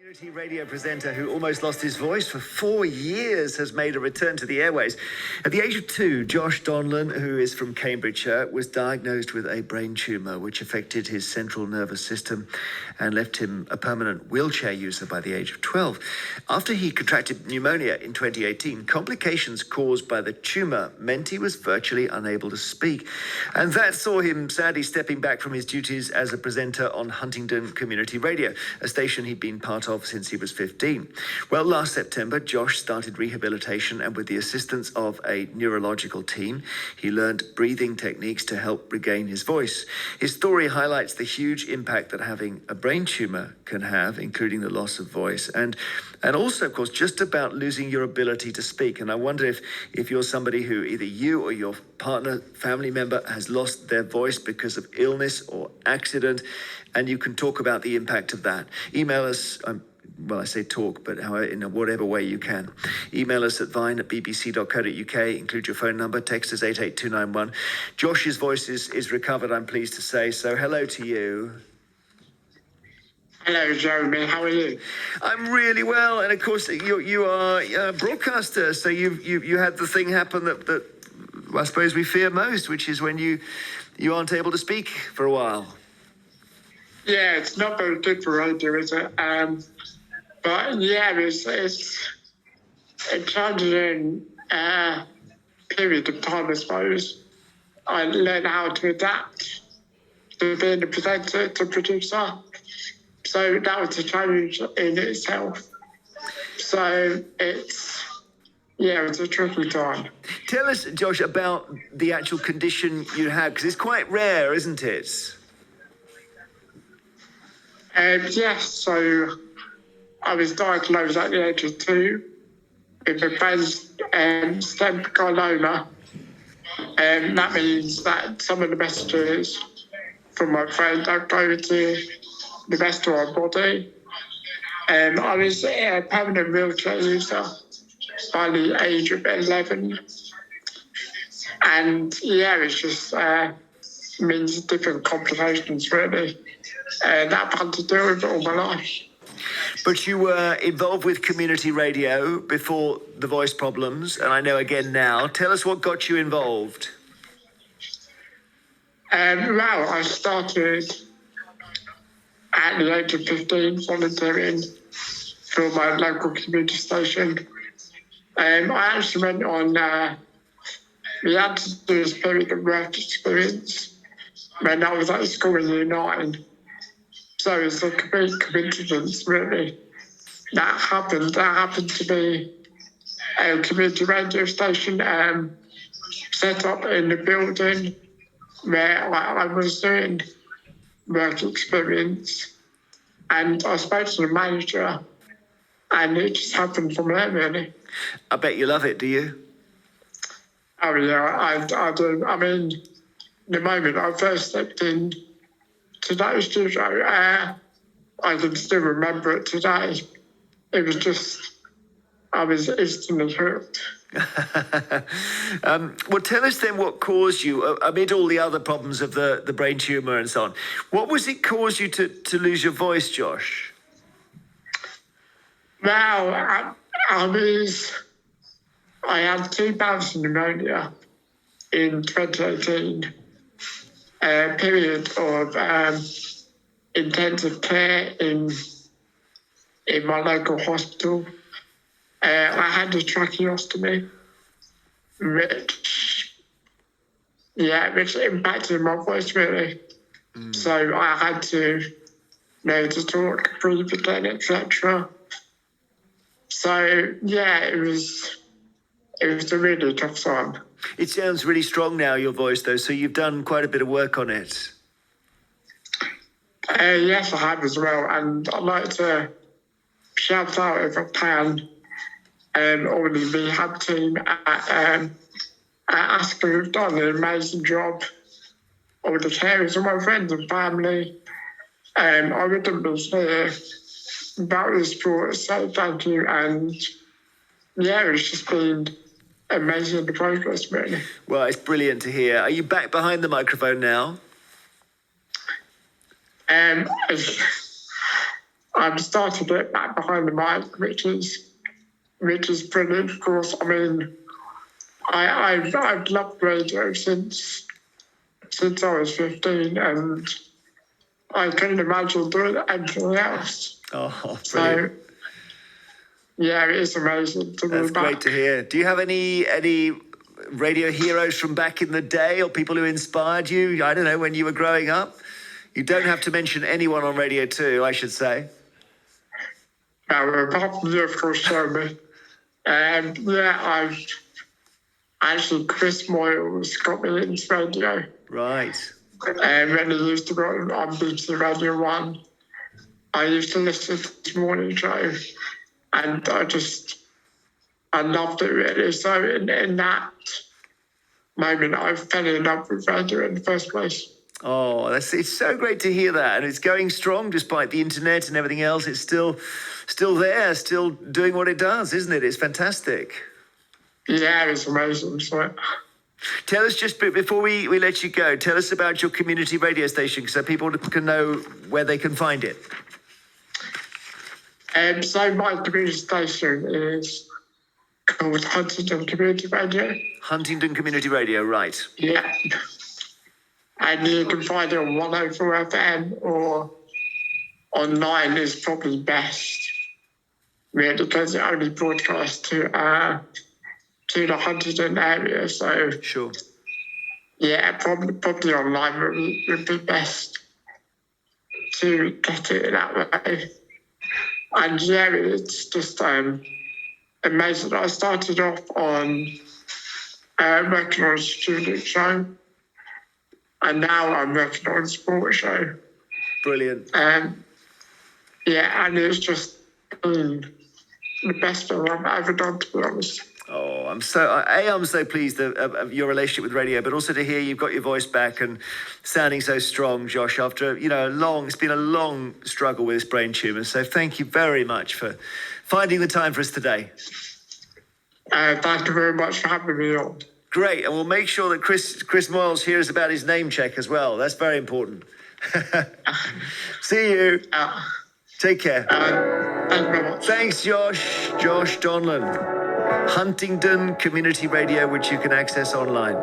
Community radio presenter who almost lost his voice for 4 years has made a return to the airways. At the age of 2, Josh Donlan, who is from Cambridgeshire, was diagnosed with a brain tumour which affected his central nervous system and left him a permanent wheelchair user by the age of 12. After he contracted pneumonia in 2018, complications caused by the tumour meant he was virtually unable to speak. And that saw him sadly stepping back from his duties as a presenter on Huntingdon Community Radio, a station he'd been part of since he was 15. Well, last September, Josh started rehabilitation, and with the assistance of a neurological team, he learned breathing techniques to help regain his voice. His story highlights the huge impact that having a brain tumour can have, including the loss of voice, and also, of course, just about losing your ability to speak. And I wonder if you're somebody who either you or your partner, family member has lost their voice because of illness or accident, and you can talk about the impact of that. Email us, well, I say talk, but however, in whatever way you can. Email us at vine@bbc.co.uk, include your phone number, text us 88291. Josh's voice is recovered, I'm pleased to say, so hello to you. Hello, Jeremy. How are you? I'm really well, and of course you are a broadcaster, so you had the thing happen that I suppose we fear most, which is when you aren't able to speak for a while. Yeah, it's not very good for radio, is it? But yeah, it's a challenging period of time, I suppose. I learned how to adapt to being a presenter to producer. So that was a challenge in itself. So it's a tricky time. Tell us, Josh, about the actual condition you had, because it's quite rare, isn't it? Yes, so I was diagnosed at the age of 2 with a brain stem carcinoma. That means that some of the messages from my brain don't go to the rest of our body. I was a permanent wheelchair user by the age of 11. And yeah, it's just means different complications, really. And I've had to deal with it all my life. But you were involved with community radio before the voice problems, and I know again now. Tell us what got you involved. Well, I started at the age of 15 volunteering for my local community station. I actually went on, we had to do a spirit of work experience when I was at school in Year 9. So it's a complete coincidence, really. That happened to be a community radio station set up in the building where I was doing work experience. And I spoke to the manager, and it just happened from there, really. I bet you love it, do you? Oh, yeah, I do. I mean, the moment I first stepped in to that studio, I can still remember it today. It was just, I was instantly hooked. Well, tell us then what caused you, amid all the other problems of the brain tumour and so on, what was it caused you to lose your voice, Josh? Well, I had 2 bouts of pneumonia in 2018, a period of intensive care in my local hospital. I had a tracheostomy, which impacted my voice, really. So I had to learn to talk, breathe again, etc. So yeah, it was a really tough time. It sounds really strong now, your voice, though, so you've done quite a bit of work on it. Yes, I have as well, and I'd like to shout out, if I can, all the rehab team at Askham who've done an amazing job. All the carers, all my friends and family. I wouldn't be here without the support, so thank you. And yeah, it's just been amazing, the progress, really. Well, it's brilliant to hear. Are you back behind the microphone now? I've started it back behind the mic, which is brilliant. Of course, I mean, I've loved radio since I was 15, and I couldn't imagine doing anything else. Oh, So, brilliant. yeah, it is amazing to That's be back. great to hear. Do you have any radio heroes from back in the day, or people who inspired you? I don't know, when you were growing up. You don't have to mention anyone on Radio 2, I should say. Apart from you, of course, show me. Yeah, I've actually, Chris Moyles got me into radio. Right. When he used to go on BBC Radio 1, I used to listen to his morning show, and I loved it really. So in that moment, I fell in love with radio in the first place. Oh, it's so great to hear that. And it's going strong despite the internet and everything else. It's still there, still doing what it does, isn't it? It's fantastic. Yeah, it's amazing. So, tell us, just before we let you go, tell us about your community radio station so people can know where they can find it. So my community station is called Huntingdon Community Radio. Huntingdon Community Radio, right. Yeah. And you can find it on 104 FM, or online is probably best, really, because it only broadcasts to the Huntingdon area. So, sure. Yeah, probably online would be best to get it that way. And yeah, it's just amazing. I started off on working on a student show, and now I'm working on a sports show. Brilliant. Yeah, and it's just been the best thing I've ever done, to be honest. Oh, I'm so pleased of your relationship with radio, but also to hear you've got your voice back and sounding so strong, Josh, after, it's been a long struggle with this brain tumour. So thank you very much for finding the time for us today. Thank you very much for having me on. Great, and we'll make sure that Chris Moyles hears about his name check as well. That's very important. See you. Take care. Thank you very much. Thanks, Josh. Josh Donlan. Huntingdon Community Radio, which you can access online.